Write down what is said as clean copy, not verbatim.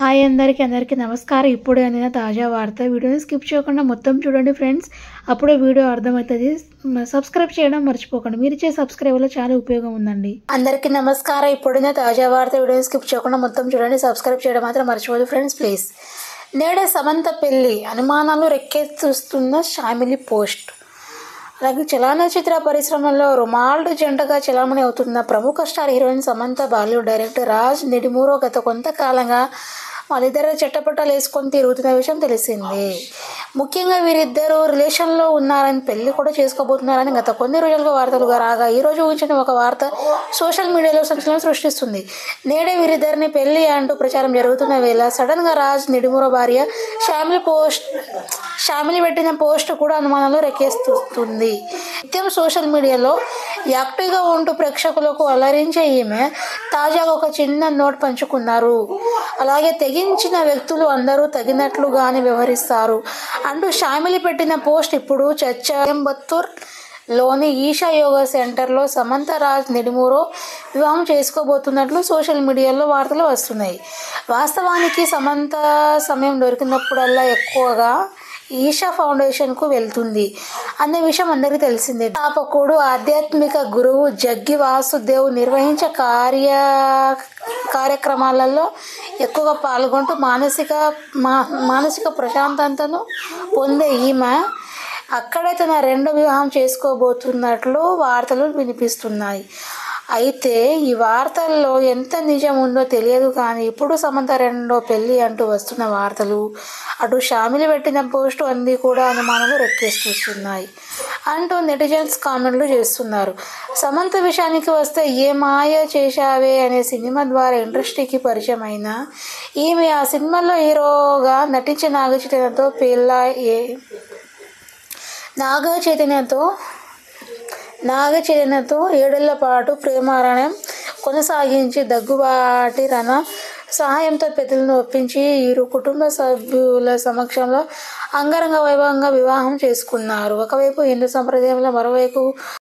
Hi అందరికీ నమస్కారం. ఇప్పుడే అందిన తాజా వార్త. వీడియోని స్కిప్ చేయకుండా మొత్తం చూడండి ఫ్రెండ్స్. అప్పుడే వీడియో అర్థమవుతుంది. సబ్స్క్రైబ్ చేయడం మర్చిపోకండి. మీరు ఇచ్చే సబ్స్క్రైబ్ వల్ల చాలా ఉపయోగం ఉందండి. అందరికీ నమస్కారం. ఇప్పుడున్న తాజా వార్త. వీడియోని స్కిప్ చేయకుండా మొత్తం చూడండి. సబ్స్క్రైబ్ చేయడం మాత్రం మర్చిపోదు ఫ్రెండ్స్ ప్లీజ్. నేడే సమంత పెళ్లి అనుమానాలు రెక్కెత్తిస్తున్న షామిలి పోస్ట్. అలాగే చలనచిత్ర పరిశ్రమలో రొమాల్డ్ జంటగా చలామణి అవుతున్న ప్రముఖ star heroine Samantha, Bollywood director Raj Nidimoru గత కొంతకాలంగా వాళ్ళిద్దరు చట్టపట్టాలు వేసుకొని తిరుగుతున్న విషయం తెలిసింది. ముఖ్యంగా వీరిద్దరూ రిలేషన్లో ఉన్నారని, పెళ్లి కూడా చేసుకోబోతున్నారని గత కొన్ని రోజులుగా వార్తలుగా రాగా, ఈరోజు ఊహించిన ఒక వార్త సోషల్ మీడియాలో సంచలనం సృష్టిస్తుంది. నేడే వీరిద్దరిని పెళ్లి అంటూ ప్రచారం జరుగుతున్న వేళ సడన్గా రాజ్ నిడిమూరో భార్య షామిలి పెట్టిన పోస్ట్ కూడా అనుమానాలు రెక్కేస్తుంది. నిత్యం సోషల్ మీడియాలో యాక్టివ్గా ఉంటూ ప్రేక్షకులకు అలరించే ఈమె తాజాగా ఒక చిన్న నోట్ పంచుకున్నారు. అలాగే తెగించిన వ్యక్తులు అందరూ తగినట్లుగానే వ్యవహరిస్తారు అంటూ షామిలి పెట్టిన పోస్ట్ ఇప్పుడు చర్చ. కోయంబత్తూర్ లోని ఈషా యోగా సెంటర్లో సమంత, రాజ్ నిడిమూరో వివాహం చేసుకోబోతున్నట్లు సోషల్ మీడియాలో వార్తలు వస్తున్నాయి. వాస్తవానికి సమంత సమయం దొరికినప్పుడల్లా ఎక్కువగా ఈషా ఫౌండేషన్కు వెళ్తుంది అనే విషయం అందరికీ తెలిసిందే. స్థాపకుడు, ఆధ్యాత్మిక గురువు జగ్గి వాసుదేవ్ నిర్వహించే కార్యక్రమాలలో ఎక్కువగా పాల్గొంటూ మానసిక ప్రశాంతతను పొందే ఈమె అక్కడే తన రెండో వివాహం చేసుకోబోతున్నట్లు వార్తలు వినిపిస్తున్నాయి. అయితే ఈ వార్తల్లో ఎంత నిజం ఉందో తెలియదు కానీ ఇప్పుడు సమంత రెండో పెళ్లి అంటూ వస్తున్న వార్తలు, అటు షామిలి పెట్టిన పోస్టు అన్నీ కూడా అనుమానాలు రెక్కేస్తున్నాయి అంటూ నెటిజన్స్ కామెంట్లు చేస్తున్నారు. సమంత విషయానికి వస్తే ఏ మాయ చేశావే అనే సినిమా ద్వారా ఇండస్ట్రీకి పరిచయం అయిన ఈమె ఆ సినిమాలో హీరోగా నటించే నాగ చైతన్యతో 7 ఏళ్ల పాటు ప్రేమారణం కొనసాగించి దగ్గుబాటి రణ సహాయంతో పెద్దలను ఒప్పించి ఇరు కుటుంబ సభ్యుల సమక్షంలో అంగరంగ వైభవంగా వివాహం చేసుకున్నారు. ఒకవైపు హిందూ సంప్రదాయంలో, మరోవైపు